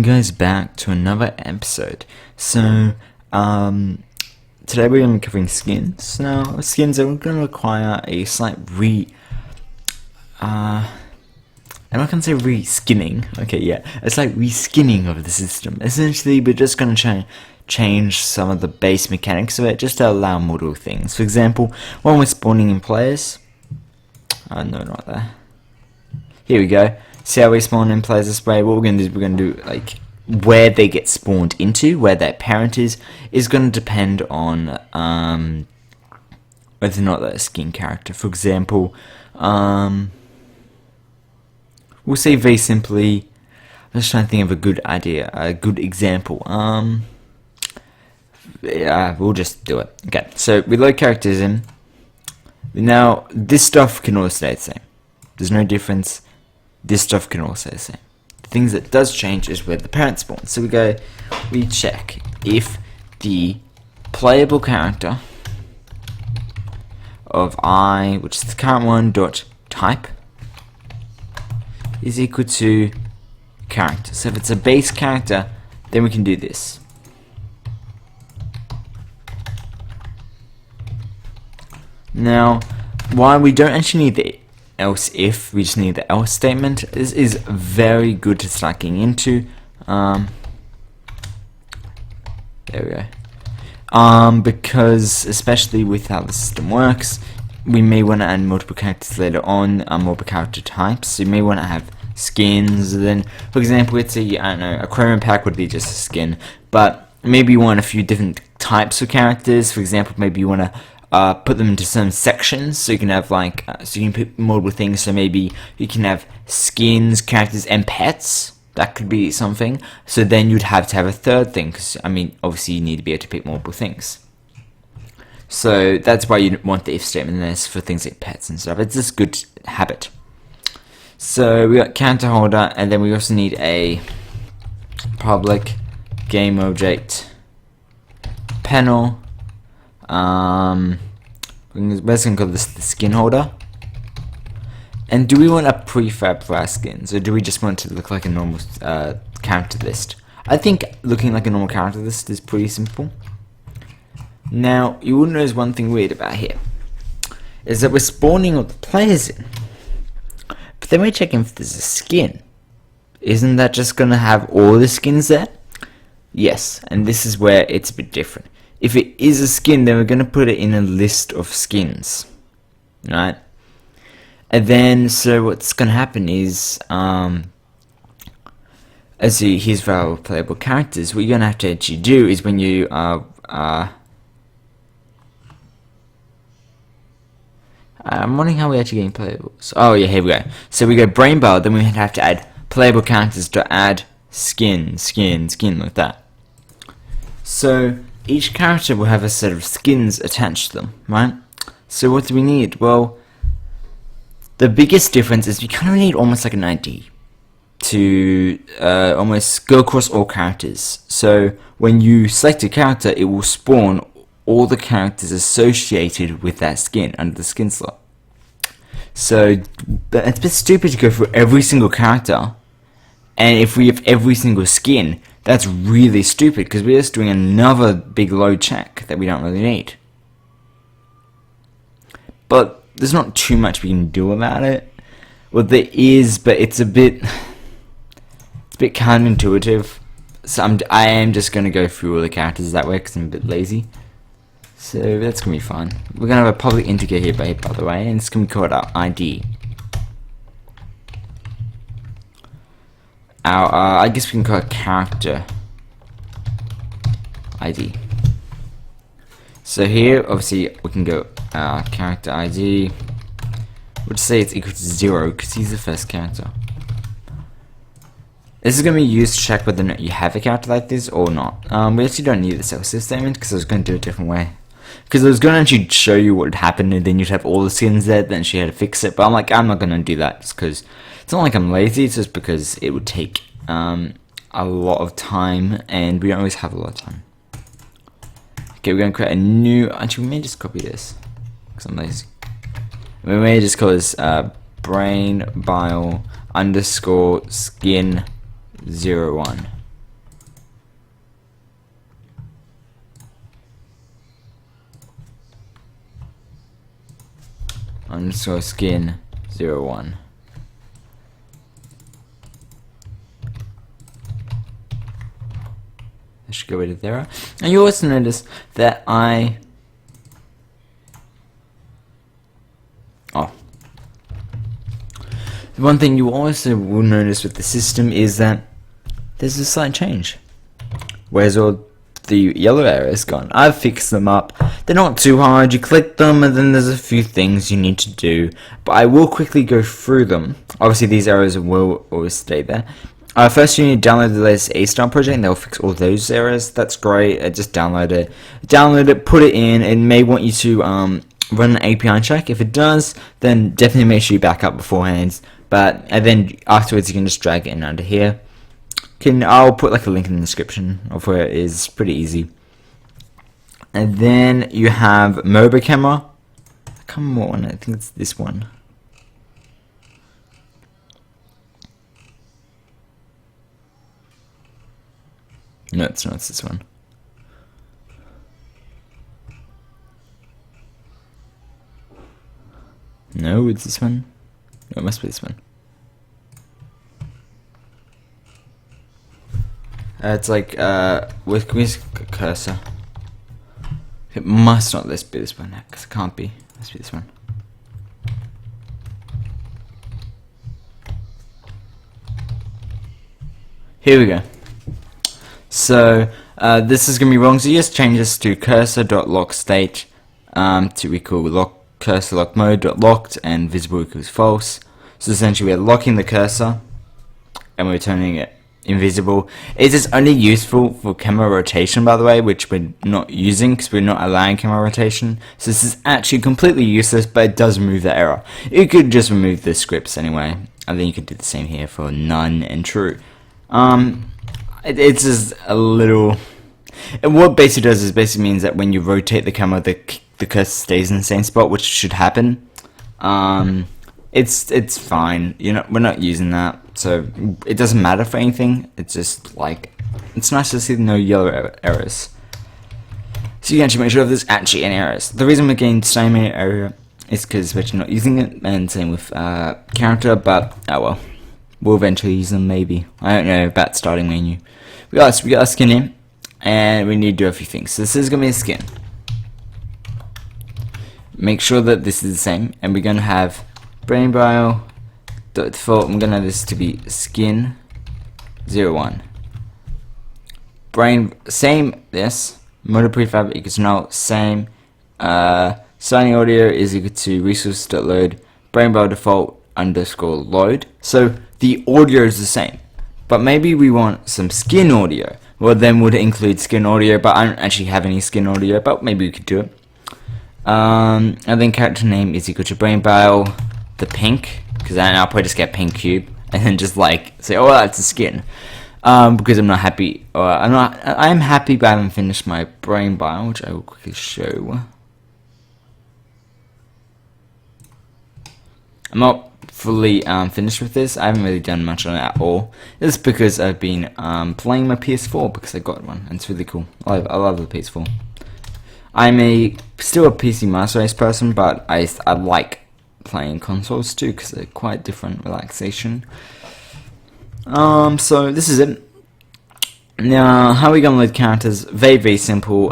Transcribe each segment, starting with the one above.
guys back to another episode. So, today we're going to be covering skins. Now, skins are going to require a slight I'm not going to say re-skinning. Okay, yeah, it's like re-skinning of the system. Essentially, we're just going to change some of the base mechanics of it, just to allow more things. For example, when we're spawning in players... no, not there. Here we go. See how we spawn in players this way? What we're going to do is we're going to do, like, where they get spawned into, where their parent is going to depend on whether or not they're a skin character. For example, we'll say very simply, I'm just trying to think of a good idea, a good example. Yeah, we'll just do it. Okay, so we load characters in. Now, this stuff can all stay the same. There's no difference. This stuff can all stay the same. The things that does change is where the parent spawns. So we check if the playable character of I, which is the current one, dot type is equal to character. So if it's a base character, then we can do this. Now, why we don't actually need the else if, we just need the else statement. This is very good to start getting into. There we go. Because especially with how the system works, we may want to add multiple characters later on, multiple character types. So you may want to have skins. Then, for example, it's a aquarium pack would be just a skin, but maybe you want a few different types of characters. For example, maybe you want to put them into some sections, so you can have like, so you can put multiple things. So maybe you can have skins, characters, and pets. That could be something. So then you'd have to have a third thing, because I mean, obviously you need to be able to pick multiple things. So that's why you want the if statement there for things like pets and stuff. It's just good habit. So we got character holder, and then we also need a public game object panel. We're just going to call this the skin holder. And do we want a prefab for our skins, or do we just want it to look like a normal character list? I think looking like a normal character list is pretty simple. Now, you will notice one thing weird about here, is that we're spawning all the players in, but then we're checking if there's a skin. Isn't that just going to have all the skins there? Yes, and this is where it's a bit different. If it is a skin, then we're going to put it in a list of skins, right? And then, so what's going to happen is, here's for our playable characters. What you're going to have to actually do is when you I'm wondering how we actually getting playables. Oh yeah, here we go. So we go brain bar, then we have to add playable characters to add skin like that. So each character will have a set of skins attached to them, right? So what do we need? Well, the biggest difference is we kind of need almost like an ID to almost go across all characters. So when you select a character, it will spawn all the characters associated with that skin under the skin slot. So it's a bit stupid to go through every single character, and if we have every single skin, that's really stupid, because we're just doing another big load check that we don't really need. But there's not too much we can do about it. Well, there is, but it's a bit counterintuitive. So I am just going to go through all the characters that way, because I'm a bit lazy. So that's going to be fun. We're going to have a public integer here, by the way, and it's going to be called our ID. I guess we can call it character ID. So here, obviously, we can go character ID. We'll just say it's equal to 0 because he's the first character. This is going to be used to check whether or not you have a character like this or not. We actually don't need this else statement because I was going to do it a different way. Because I was going to actually show you what would happen, and then you'd have all the skins there, then she had to fix it. But I'm like, I'm not going to do that just because it's not like I'm lazy, it's just because it would take a lot of time, and we don't always have a lot of time. Okay, we're going to create a new, actually we may just copy this, because I'm lazy. We may just call this brain bile underscore skin 01. underscore skin 01. I should go rid of there. And you also notice that the one thing you also will notice with the system is that there's a slight change. Where's all the yellow arrows gone? I've fixed them up. They're not too hard. You click them and then there's a few things you need to do. But I will quickly go through them. Obviously these arrows will always stay there. First you need to download the latest Astar project and they'll fix all those errors. That's great. Just download it. Download it, put it in. It may want you to run an API check. If it does, then definitely make sure you back up beforehand. And then afterwards you can just drag it in under here. I'll put like a link in the description of where it is. Pretty easy. And then you have Moba camera. Come on, I think it's this one. No, it's not. It's this one. No, it's this one. No, it must be this one. It's like with cursor. It must not be this one because it can't be. It must be this one. Here we go. So this is gonna be wrong. So you just change this to cursor.lockState to equal cursor lock mode.locked and visible equals false. So essentially we're locking the cursor and we're turning it invisible. It is only useful for camera rotation, by the way, which we're not using because we're not allowing camera rotation. So this is actually completely useless, but it does remove the error. You could just remove the scripts anyway, and then you could do the same here for none and true. It's just a little. And what basically does is basically means that when you rotate the camera, the cursor stays in the same spot, which should happen. It's fine. We're not using that, so it doesn't matter for anything. It's just like it's nice to see no yellow errors. So you can actually make sure if there's actually any errors. The reason we're getting so many errors is because we're actually not using it, and same with character. But oh well, we'll eventually use them. Maybe I don't know about starting menu. We got our skin in, and we need to do a few things. So this is gonna be a skin. Make sure that this is the same, and we're gonna have brain bio default. I'm gonna have this to be skin 01. Brain same this motor prefab equals null same. Signing audio is equal to resource.load brain bio default underscore load. So the audio is the same, but maybe we want some skin audio. Well, then would include skin audio, but I don't actually have any skin audio, but maybe we could do it. And then character name is equal to brain bio the pink, because then I'll probably just get pink cube and then just like say, oh, that's a skin. Because I'm not happy, or I am happy, but I haven't finished my brain bio, which I will quickly show. I'm not fully finished with this. I haven't really done much on it at all. It's because I've been playing my PS4 because I got one and it's really cool. I love the PS4. I'm still a PC Master Race person, but I like playing consoles too because they're quite different relaxation. So this is it. Now, how are we gonna load characters? Very simple.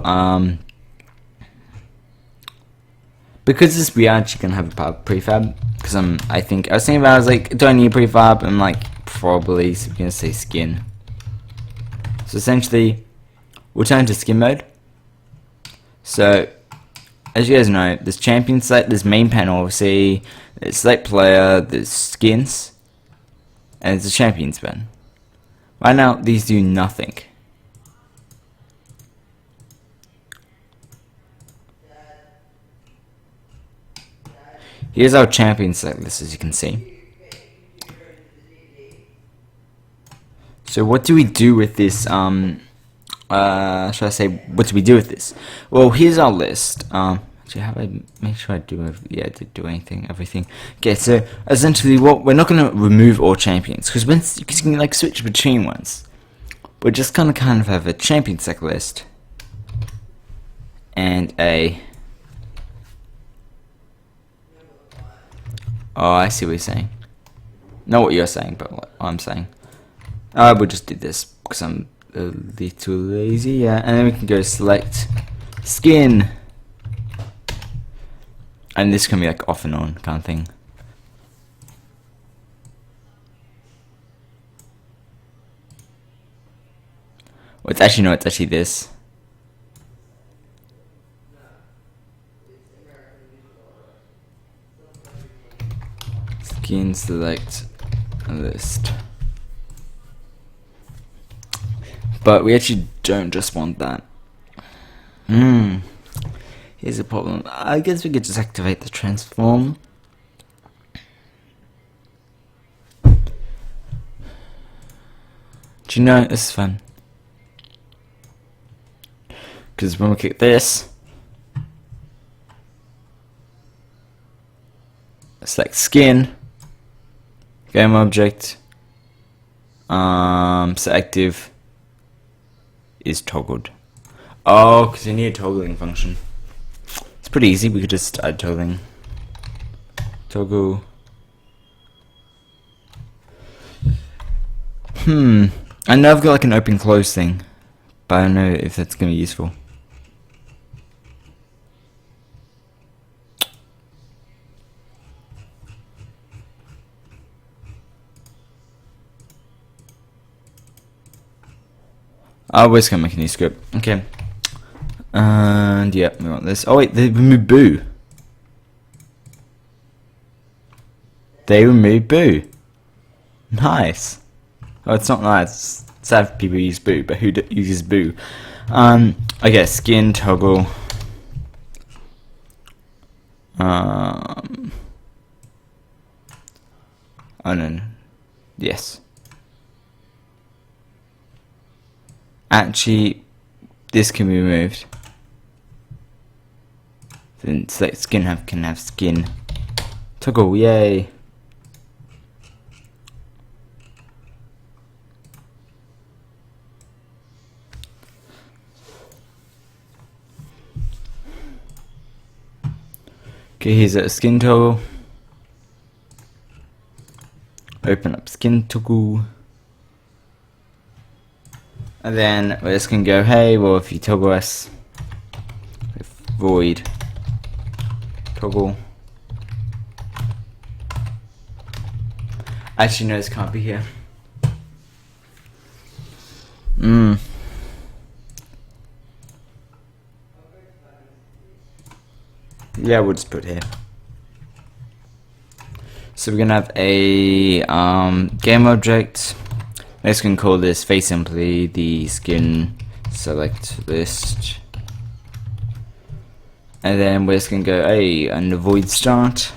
Because we are actually gonna have a prefab. Because I was thinking about, I was like, do I need prefab? I'm like, probably. So we're gonna say skin. So essentially, we'll turn to skin mode. So, as you guys know, there's champion select, there's main panel, obviously, there's select player, there's skins, and it's a champions pen. Right now, these do nothing. Here's our champion select list, as you can see. So what do we do with this, should I say, what do we do with this? Well, here's our list. Actually, have I make sure I do, yeah, I did do everything. Okay, so essentially, we're not going to remove all champions, because you can like switch between ones. We're just going to kind of have a champion select list, and a Oh, I see what you're saying. Not what you're saying, but what I'm saying. I would just do this because I'm a little lazy, yeah. And then we can go select skin. And this can be like off and on kind of thing. Well, it's actually, no, it's actually this. Skin select list. But we actually don't just want that. Here's the problem. I guess we could just activate the transform. Do you know, this is fun. Because when we click this, select skin, game object, selective is toggled. Oh, because you need a toggling function. It's pretty easy, we could just add toggling. Toggle. I know I've got like an open close thing, but I don't know if that's going to be useful. I always can make a new script. Okay. And yeah, we want this. Oh wait, they removed boo. They removed boo. Nice. Oh, it's not nice. It's sad if people use boo, but who uses boo? Okay, skin toggle. Oh no. Yes. Actually, this can be removed. Then select skin can have skin. Toggle, yay. Okay, here's a skin toggle. Open up skin toggle. And then we're just gonna go, hey, well, if you toggle us, void toggle. Actually, no, this can't be here. Yeah, we'll just put it here. So we're gonna have a game object. Let's can call this very simply the skin select list, and then we're just gonna go and the void start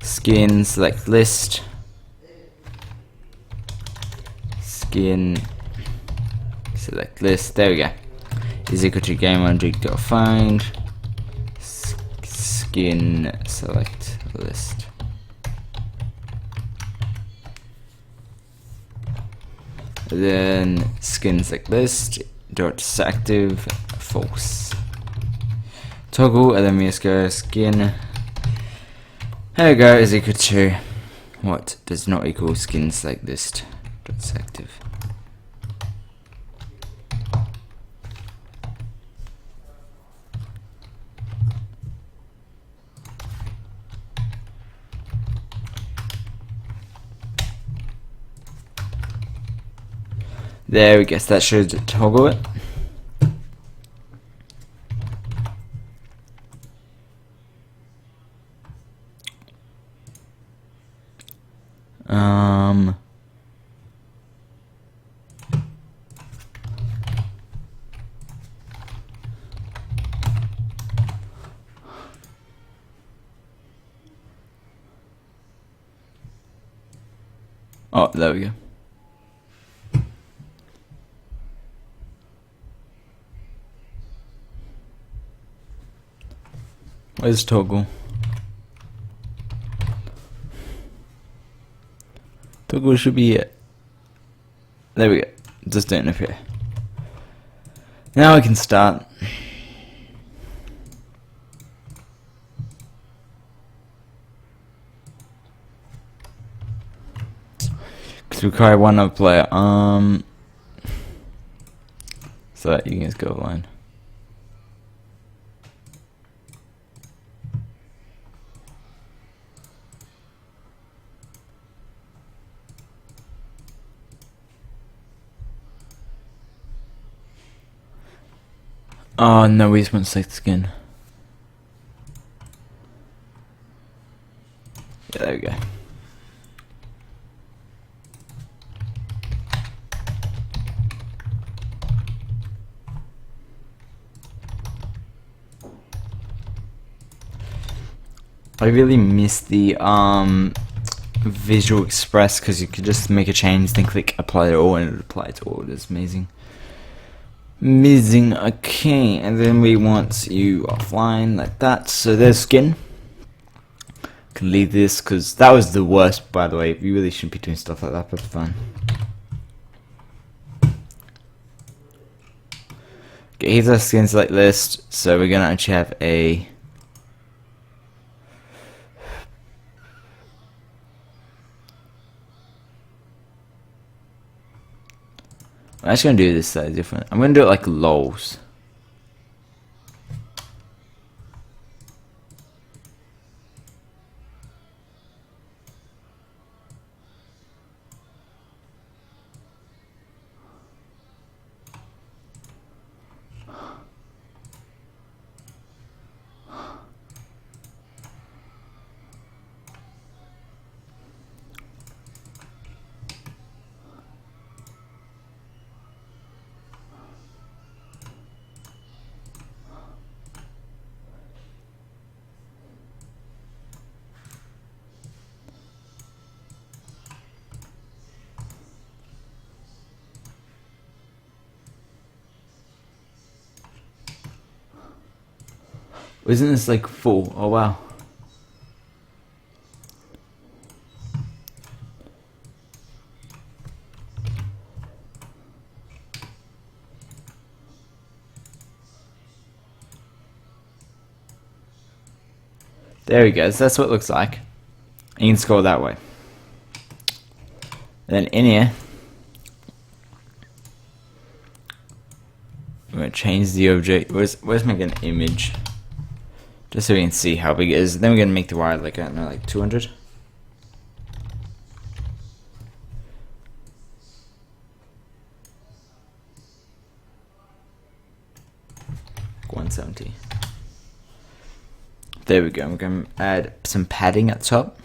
skin select list skin select list. There we go. Is equal to game object dot find skin select list. Then skin select list dot active false toggle, and then we just go skin. There we go. Is equal to what does not equal skin select list dot active. There we go, so that should toggle it. Oh, there we go. Where's toggle? Toggle should be it. There we go. Just don't appear. Now we can start. to require one other player. So that you guys go online. Oh no, we just want to select skin. Yeah, there we go. I really miss the Visual Express, because you could just make a change, then click apply to all, and it would apply to all. It's amazing. Amazing. Okay, and then we want you offline like that. So there's skin. Can leave this because that was the worst, by the way. You really shouldn't be doing stuff like that, but it's fine. Okay, here's our skin select list. So we're gonna actually have a I'm actually gonna do this slightly different. I'm gonna do it like lols. Isn't this like full? Oh wow. There we go. So that's what it looks like. You can scroll that way. And then in here, we're gonna change the object. Where's making an image? Just so we can see how big it is. Then we're gonna make the wire like, I don't know, like 200. Like 170. There we go. We're gonna add some padding at the top.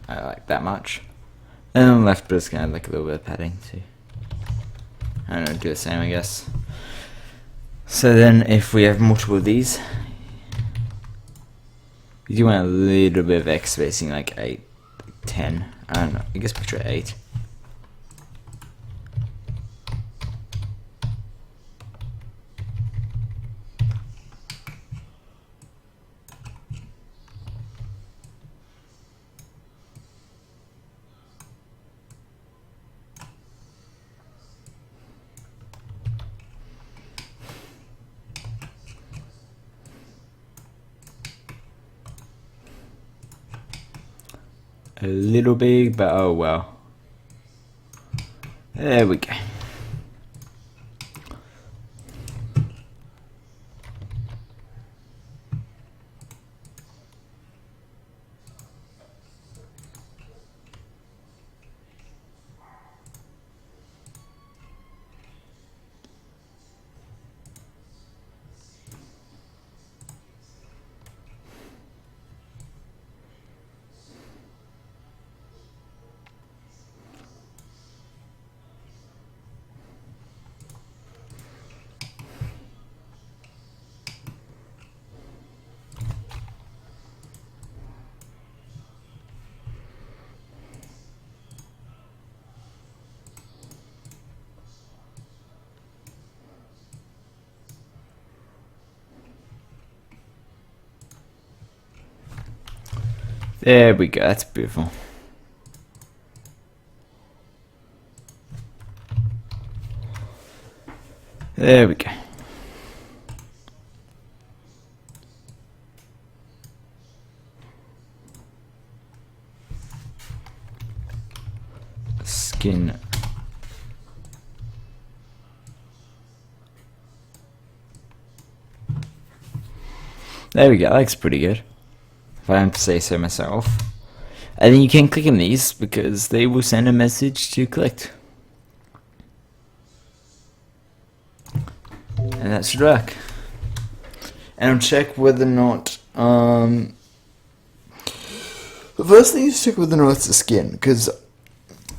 I like that much. And on the left, but it's gonna add like a little bit of padding too. I don't know, do the same, I guess. So then, if we have multiple of these, you do want a little bit of X spacing, like 8, 10. I don't know. I guess picture 8. A little big, but oh well. There we go. There we go, that's beautiful. There we go. There we go, that looks pretty good, if I don't say so myself. And then you can click on these because they will send a message to collect. And that should work. And I'll check whether or not, the first thing is check whether or not it's a skin, because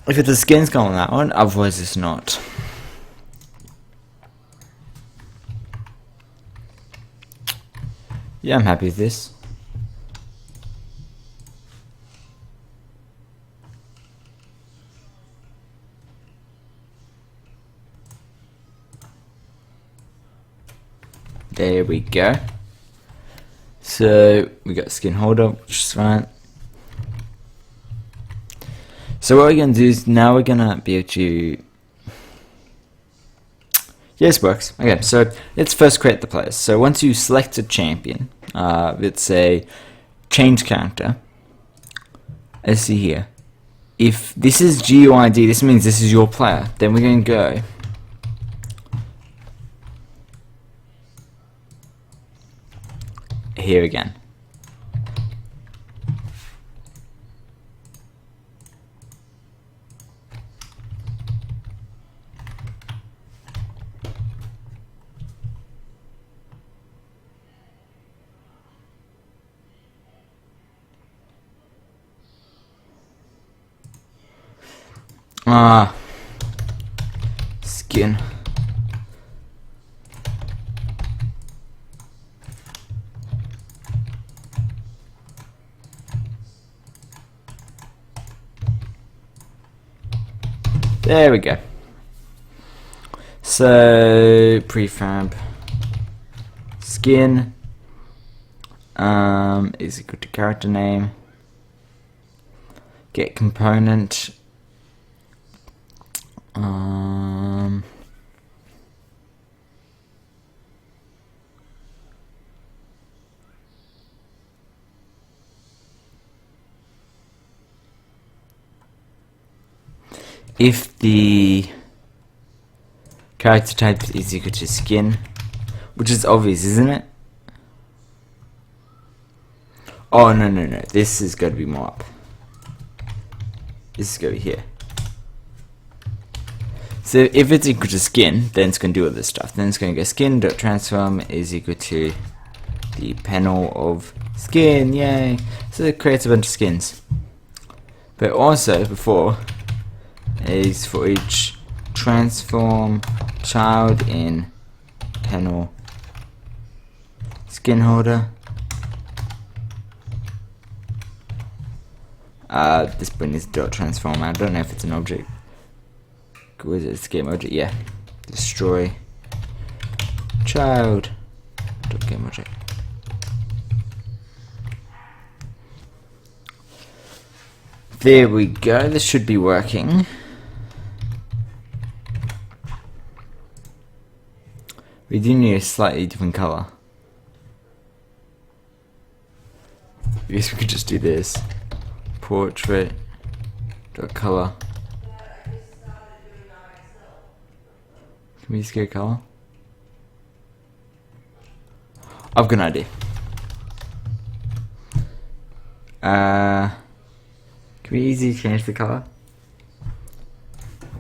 if it's a skin, it's going on that one, otherwise it's not. Yeah, I'm happy with this. There we go. So we got skin holder, which is fine. So what we're gonna do is now we're gonna be able to. Yeah, this works. Okay, so let's first create the players. So once you select a champion, let's say change character. Let's see here. If this is GUID, this means this is your player. Then we're gonna go. Here again. Skin. There we go. So prefab skin is equal to character name. Get component. If the character type is equal to skin, which is obvious, isn't it? Oh, no, this is going to be more up. This is going to be here. So if it's equal to skin, then it's going to do all this stuff. Then it's going to go skin.transform is equal to the panel of skin, yay. So it creates a bunch of skins. But also, before, is for each transform child in panel skin holder. This button is dot transform. I don't know if it's an object. What is it? It's game object. Yeah. Destroy child dot game object. There we go. This should be working. We do need a slightly different color. I guess we could just do this. Portrait dot color. Can we just get a color? I've got an idea. Can we easily change the color?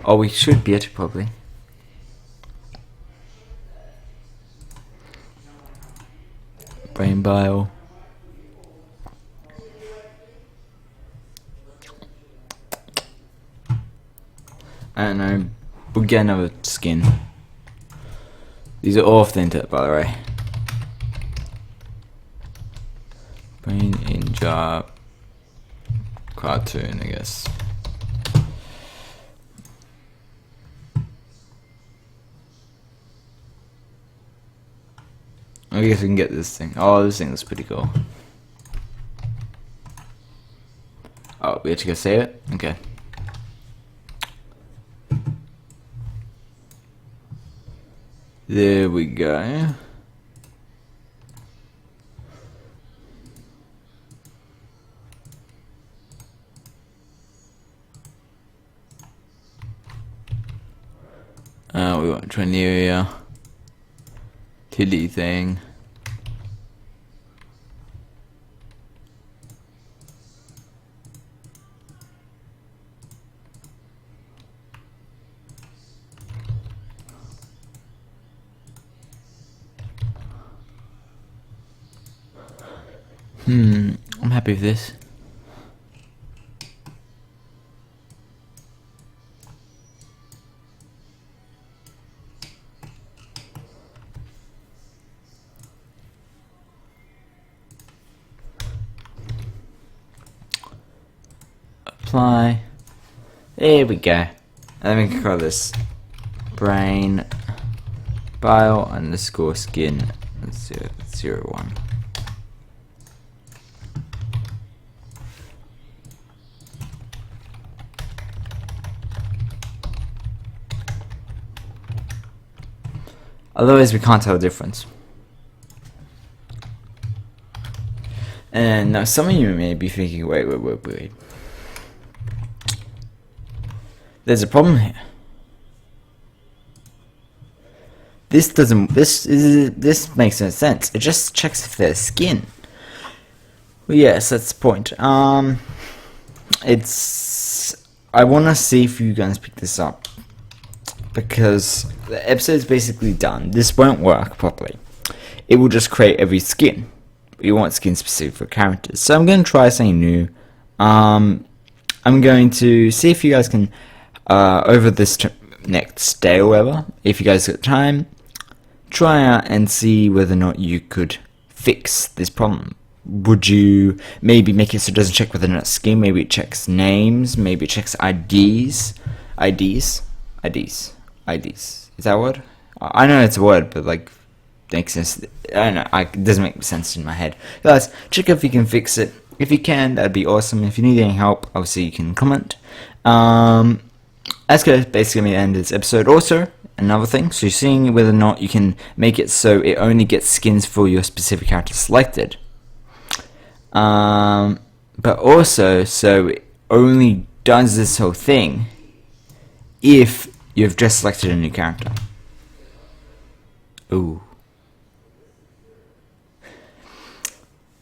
Oh, we should be able to probably. Brain bile. I don't know. We'll get another skin. These are all authentic, by the way. Brain in jar. Cartoon, I guess. I guess we can get this thing. Oh, this thing looks pretty cool. Oh, we have to go save it? Okay. There we go. We want to area. Tilly thing. I'm happy with this. Apply. There we go. And we can call this brain bio underscore skin 001. Otherwise we can't tell the difference. And now some of you may be thinking, wait. There's a problem here. This makes no sense. It just checks if there's skin. Well, yes, that's the point. I want to see if you guys pick this up, because the episode's basically done. This won't work properly. It will just create every skin. You want skin specific for characters. So I'm going to try something new. I'm going to see if you guys can, over this next day or whatever, if you guys got time, try out and see whether or not you could fix this problem. Would you maybe make it so it doesn't check whether or not it's skin? Maybe it checks names. Maybe it checks IDs. Is that a word? I know it's a word, but like, makes sense. I don't know. It doesn't make sense in my head. Guys, check if you can fix it. If you can, that'd be awesome. If you need any help, obviously you can comment. That's going to basically end this episode. Also, another thing, so you're seeing whether or not you can make it so it only gets skins for your specific character selected. But also, so it only does this whole thing if you've just selected a new character. Ooh.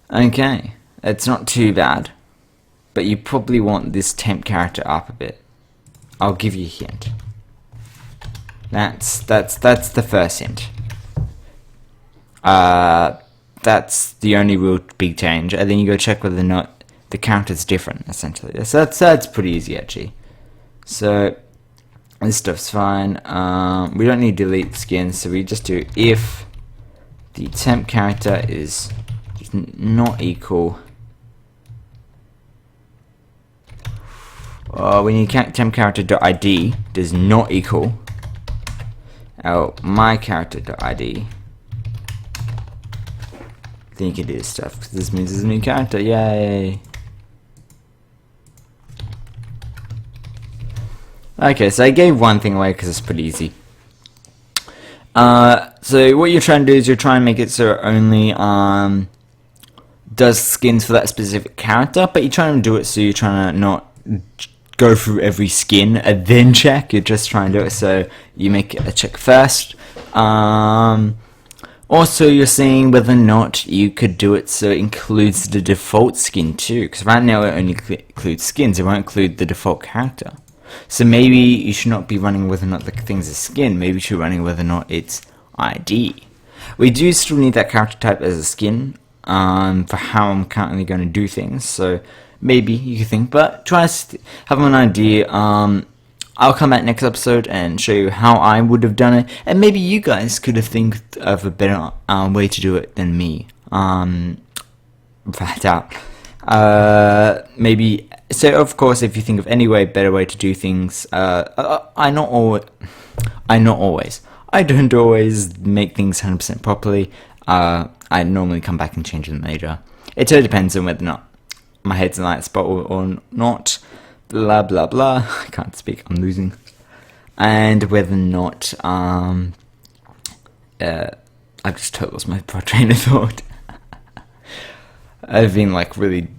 Okay, it's not too bad, but you probably want this temp character up a bit. I'll give you a hint. That's the first hint. That's the only real big change, and then you go check whether or not the character's different, essentially. So that's pretty easy, actually. So this stuff's fine. We don't need delete skins, so we just do if the temp character is not equal. We need temp character.id does not equal our my character.id. Then you can do this stuff, because this means it's a new character. Yay! Okay, so I gave one thing away because it's pretty easy. So what you're trying to do is you're trying to make it so it only does skins for that specific character, but you're trying to do it so you're trying to not go through every skin and then check. You're just trying to do it so you make a check first. Also, you're seeing whether or not you could do it so it includes the default skin too, because right now it only includes skins, it won't include the default character. So maybe you should not be running whether or not the thing's a skin, maybe you should be running whether or not it's ID. We do still need that character type as a skin for how I'm currently going to do things, so maybe you could think, but try to have an idea. I'll come back next episode and show you how I would have done it, and maybe you guys could have think of a better way to do it than me. Flat out. Maybe. So of course, if you think of any better way to do things, I don't always make things 100% properly. I normally come back and change them later. It totally depends on whether or not my head's in the right spot or not. Blah blah blah. I can't speak. I'm losing. And whether or not I've just totally lost my train of thought. I've been like really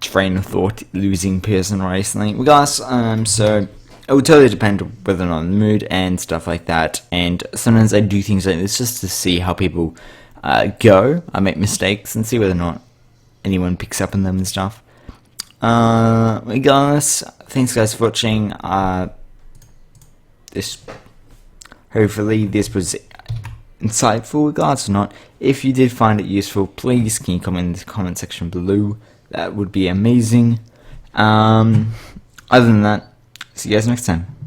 train of thought losing person recently. We guys, so it would totally depend whether or not I'm in the mood and stuff like that. And sometimes I do things like this just to see how people go. I make mistakes and see whether or not anyone picks up on them and stuff. Guys, thanks guys for watching. Hopefully this was insightful regardless or not. If you did find it useful, please can you comment in the comment section below. That would be amazing. Other than that, see you guys next time.